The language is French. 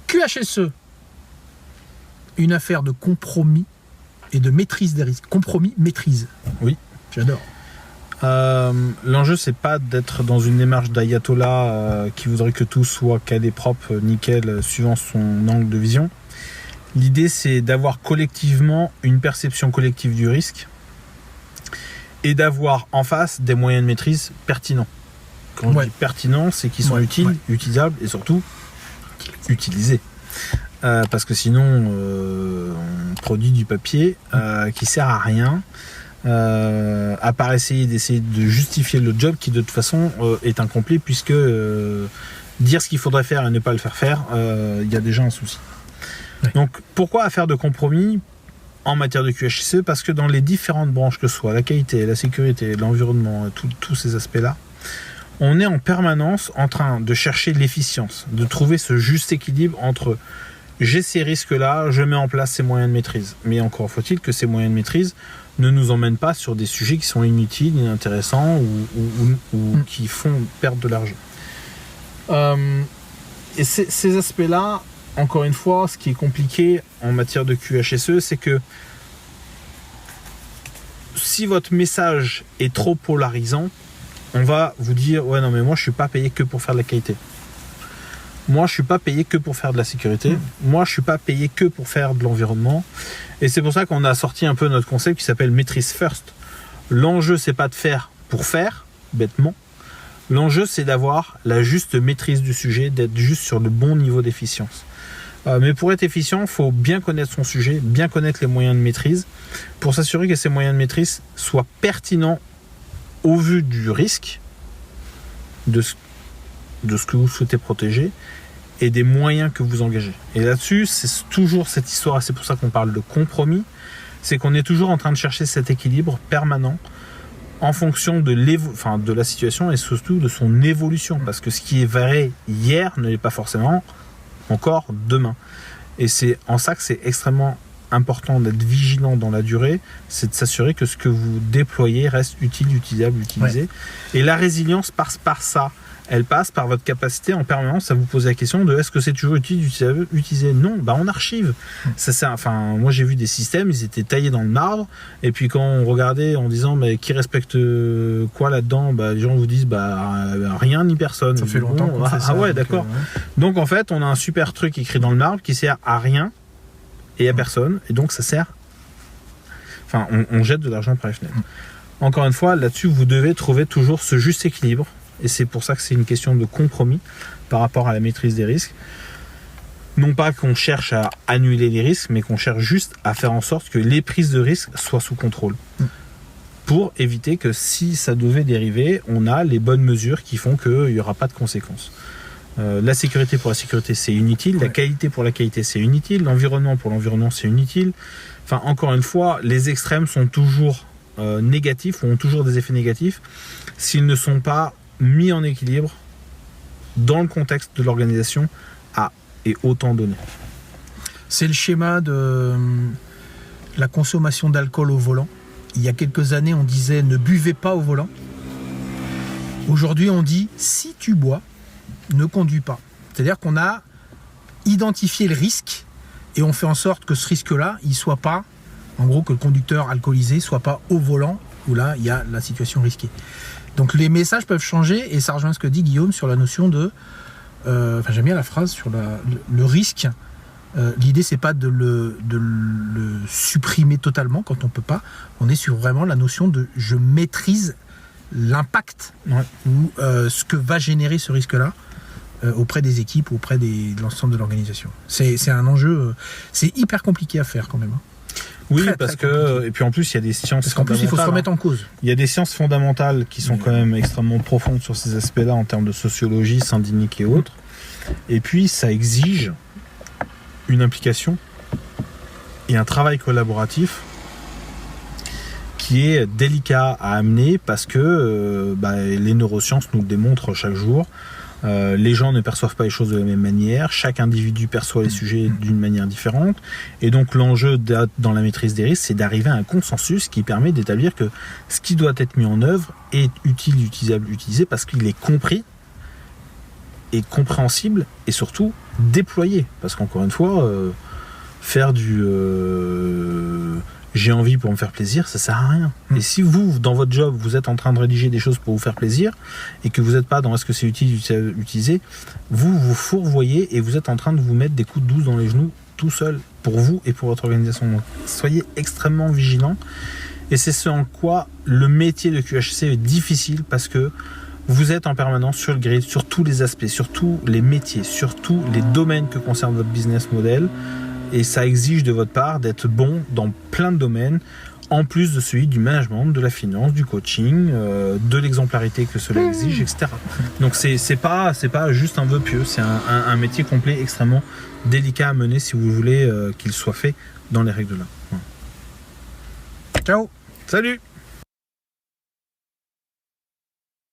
QHSE, une affaire de compromis et de maîtrise des risques. Compromis, maîtrise. Oui. J'adore. L'enjeu, c'est pas d'être dans une démarche d'ayatollah qui voudrait que tout soit calé propre, nickel, suivant son angle de vision. L'idée, c'est d'avoir collectivement une perception collective du risque et d'avoir en face des moyens de maîtrise pertinents. Quand je dis pertinents, c'est qu'ils sont utiles, utilisables et surtout utilisés. Parce que sinon, on produit du papier qui sert à rien, à part d'essayer de justifier le job qui de toute façon est incomplet, puisque dire ce qu'il faudrait faire et ne pas le faire, il y a déjà un souci. Ouais. Donc pourquoi affaire de compromis en matière de QHSE? Parce que dans les différentes branches que ce soit, la qualité, la sécurité, l'environnement, tous ces aspects-là, on est en permanence en train de chercher l'efficience, de trouver ce juste équilibre entre j'ai ces risques-là, je mets en place ces moyens de maîtrise. Mais encore faut-il que ces moyens de maîtrise ne nous emmènent pas sur des sujets qui sont inutiles, inintéressants ou qui font perdre de l'argent. Et ces aspects-là, encore une fois, ce qui est compliqué en matière de QHSE, c'est que si votre message est trop polarisant, on va vous dire « Ouais, non, mais moi, je ne suis pas payé que pour faire de la qualité. Moi, je ne suis pas payé que pour faire de la sécurité. Moi, je ne suis pas payé que pour faire de l'environnement. » Et c'est pour ça qu'on a sorti un peu notre concept qui s'appelle « Maîtrise First ». L'enjeu, c'est pas de faire pour faire, bêtement. L'enjeu, c'est d'avoir la juste maîtrise du sujet, d'être juste sur le bon niveau d'efficience. Mais pour être efficient, il faut bien connaître son sujet, bien connaître les moyens de maîtrise, pour s'assurer que ces moyens de maîtrise soient pertinents au vu du risque, de ce que vous souhaitez protéger, et des moyens que vous engagez. Et là-dessus, c'est toujours cette histoire, c'est pour ça qu'on parle de compromis, c'est qu'on est toujours en train de chercher cet équilibre permanent en fonction de la situation et surtout de son évolution, parce que ce qui est vrai hier ne l'est pas forcément encore demain. Et c'est en ça que c'est extrêmement important d'être vigilant dans la durée, c'est de s'assurer que ce que vous déployez reste utile, utilisable, utilisé. Ouais. Et la résilience passe par ça. Elle passe par votre capacité en permanence à vous poser la question de est-ce que c'est toujours utile, utilisé? Non, on archive. Moi j'ai vu des systèmes, ils étaient taillés dans le marbre, et puis quand on regardait en disant mais qui respecte quoi là-dedans, les gens vous disent rien ni personne. Ça fait longtemps qu'on fait ça. Ah ouais, d'accord. Donc en fait, on a un super truc écrit dans le marbre qui sert à rien et à personne, et donc ça sert. On jette de l'argent par les fenêtres. Encore une fois, là-dessus, vous devez trouver toujours ce juste équilibre. Et c'est pour ça que c'est une question de compromis par rapport à la maîtrise des risques. Non pas qu'on cherche à annuler les risques, mais qu'on cherche juste à faire en sorte que les prises de risques soient sous contrôle. Pour éviter que si ça devait dériver, on a les bonnes mesures qui font qu'il n'y aura pas de conséquences. La sécurité pour la sécurité, c'est inutile. La qualité pour la qualité, c'est inutile. L'environnement pour l'environnement, c'est inutile. Encore une fois, les extrêmes sont toujours négatifs ou ont toujours des effets négatifs s'ils ne sont pas mis en équilibre dans le contexte de l'organisation à et autant donné. C'est le schéma de la consommation d'alcool au volant. Il y a quelques années, on disait ne buvez pas au volant. Aujourd'hui, on dit si tu bois, ne conduis pas. C'est-à-dire qu'on a identifié le risque et on fait en sorte que ce risque-là, il soit pas, en gros, que le conducteur alcoolisé soit pas au volant où là, il y a la situation risquée. Donc les messages peuvent changer et ça rejoint ce que dit Guillaume sur la notion de... j'aime bien la phrase sur le risque. L'idée, c'est pas de le supprimer totalement quand on peut pas. On est sur vraiment la notion de je maîtrise l'impact ou ce que va générer ce risque-là auprès des équipes ou auprès de l'ensemble de l'organisation. C'est un enjeu... c'est hyper compliqué à faire quand même. Oui, parce que et puis en plus il y a des sciences. Parce qu'en plus il faut se remettre en cause. Il y a des sciences fondamentales qui sont quand même extrêmement profondes sur ces aspects-là en termes de sociologie, syndic et autres. Et puis ça exige une implication et un travail collaboratif qui est délicat à amener parce que les neurosciences nous le démontrent chaque jour. Les gens ne perçoivent pas les choses de la même manière, chaque individu perçoit les sujets d'une manière différente, et donc l'enjeu dans la maîtrise des risques, c'est d'arriver à un consensus qui permet d'établir que ce qui doit être mis en œuvre est utile, utilisable, utilisé, parce qu'il est compris et compréhensible et surtout déployé. Parce qu'encore une fois, faire du j'ai envie pour me faire plaisir, ça sert à rien. Et si vous, dans votre job, vous êtes en train de rédiger des choses pour vous faire plaisir et que vous n'êtes pas dans est-ce que c'est utile d'utiliser, vous vous fourvoyez et vous êtes en train de vous mettre des coups de douce dans les genoux tout seul pour vous et pour votre organisation. Donc, soyez extrêmement vigilants. Et c'est ce en quoi le métier de QHC est difficile parce que vous êtes en permanence sur le grid, sur tous les aspects, sur tous les métiers, sur tous les domaines que concerne votre business model. Et ça exige de votre part d'être bon dans plein de domaines, en plus de celui du management, de la finance, du coaching, de l'exemplarité que cela exige, etc. Donc c'est pas juste un vœu pieux, c'est un métier complet extrêmement délicat à mener si vous voulez qu'il soit fait dans les règles de l'art. Voilà. Ciao. Salut!